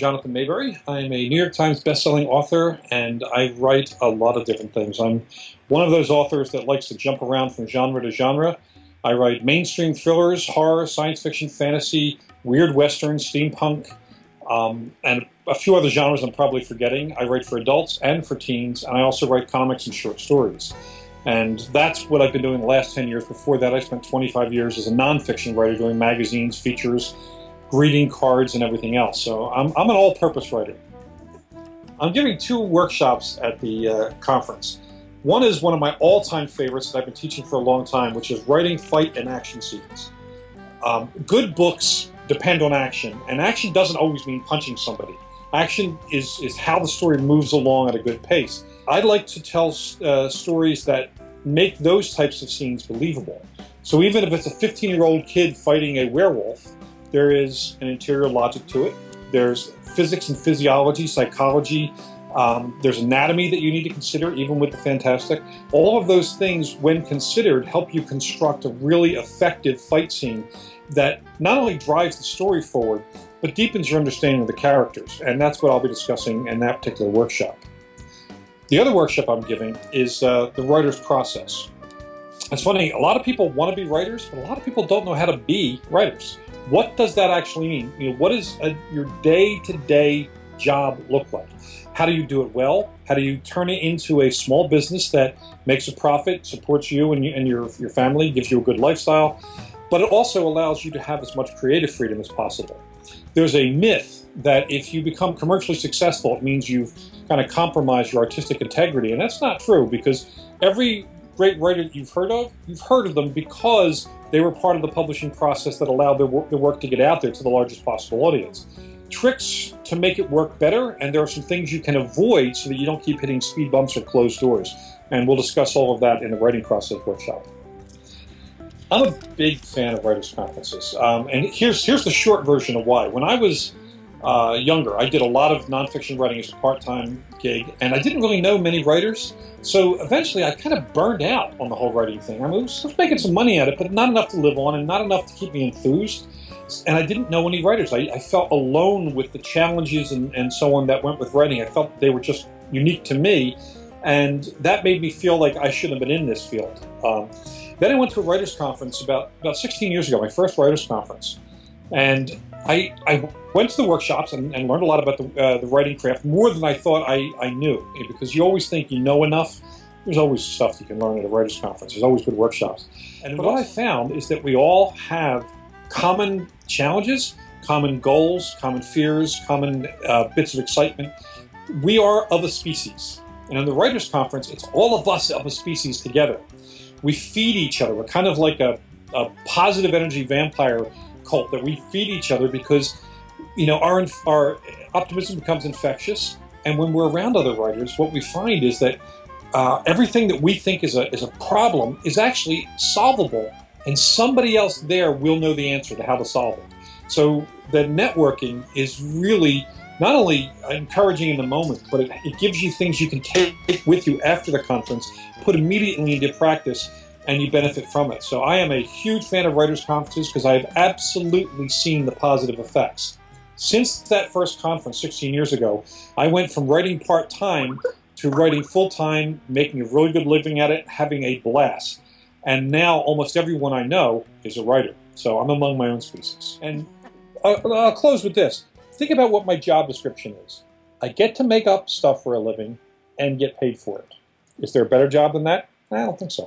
Jonathan Maberry. I'm a New York Times bestselling author, and I write a lot of different things. I'm one of those authors that likes to jump around from genre to genre. I write mainstream thrillers, horror, science fiction, fantasy, weird westerns, steampunk, and a few other genres I'm probably forgetting. I write for adults and for teens, and I also write comics and short stories. And that's what I've been doing the last 10 years. Before that, I spent 25 years as a nonfiction writer doing magazines, features, greeting cards, and everything else. So I'm an all-purpose writer. I'm giving 2 workshops at the conference. One is one of my all-time favorites that I've been teaching for a long time, which is writing fight and action scenes. Good books depend on action, and action doesn't always mean punching somebody. Action is how the story moves along at a good pace. I like to tell stories that make those types of scenes believable. So even if it's a 15-year-old kid fighting a werewolf, there is an interior logic to it. There's physics and physiology, psychology. There's anatomy that you need to consider, even with the fantastic. All of those things, when considered, help you construct a really effective fight scene that not only drives the story forward, but deepens your understanding of the characters. And that's what I'll be discussing in that particular workshop. The other workshop I'm giving is the writer's process. It's funny, a lot of people want to be writers, but a lot of people don't know how to be writers. What does that actually mean? You know, what does your day-to-day job look like? How do you do it well? How do you turn it into a small business that makes a profit, supports you and your family, gives you a good lifestyle, but it also allows you to have as much creative freedom as possible? There's a myth that if you become commercially successful, it means you've kind of compromised your artistic integrity, and that's not true, because every great writer that you've heard of them because they were part of the publishing process that allowed their work to get out there to the largest possible audience. Tricks to make it work better, and there are some things you can avoid so that you don't keep hitting speed bumps or closed doors. And we'll discuss all of that in the writing process workshop. I'm a big fan of writers' conferences, and here's the short version of why. When I was younger, I did a lot of nonfiction writing as a part-time gig, and I didn't really know many writers, so eventually I kind of burned out on the whole writing thing. I was making some money at it, but not enough to live on and not enough to keep me enthused, and I didn't know any writers. I felt alone with the challenges and so on that went with writing. I felt they were just unique to me, and that made me feel like I shouldn't have been in this field. Then I went to a writers' conference about 16 years ago, my first writers' conference, and I went to the workshops and learned a lot about the writing craft, more than I thought I knew, because you always think you know enough. There's always stuff you can learn at a writers' conference. There's always good workshops. And what I found is that we all have common challenges, common goals, common fears, common bits of excitement. We are of a species. And in the writers' conference, it's all of us of a species together. We feed each other. We're kind of like a positive energy vampire cult that we feed each other, because our optimism becomes infectious, and when we're around other writers, what we find is that everything that we think is a problem is actually solvable, and somebody else there will know the answer to how to solve it. So the networking is really not only encouraging in the moment, but it gives you things you can take with you after the conference, put immediately into practice, and you benefit from it. So I am a huge fan of writers' conferences because I have absolutely seen the positive effects. Since that first conference 16 years ago, I went from writing part-time to writing full-time, making a really good living at it, having a blast. And now almost everyone I know is a writer. So I'm among my own species. And I'll close with this. Think about what my job description is. I get to make up stuff for a living and get paid for it. Is there a better job than that? I don't think so.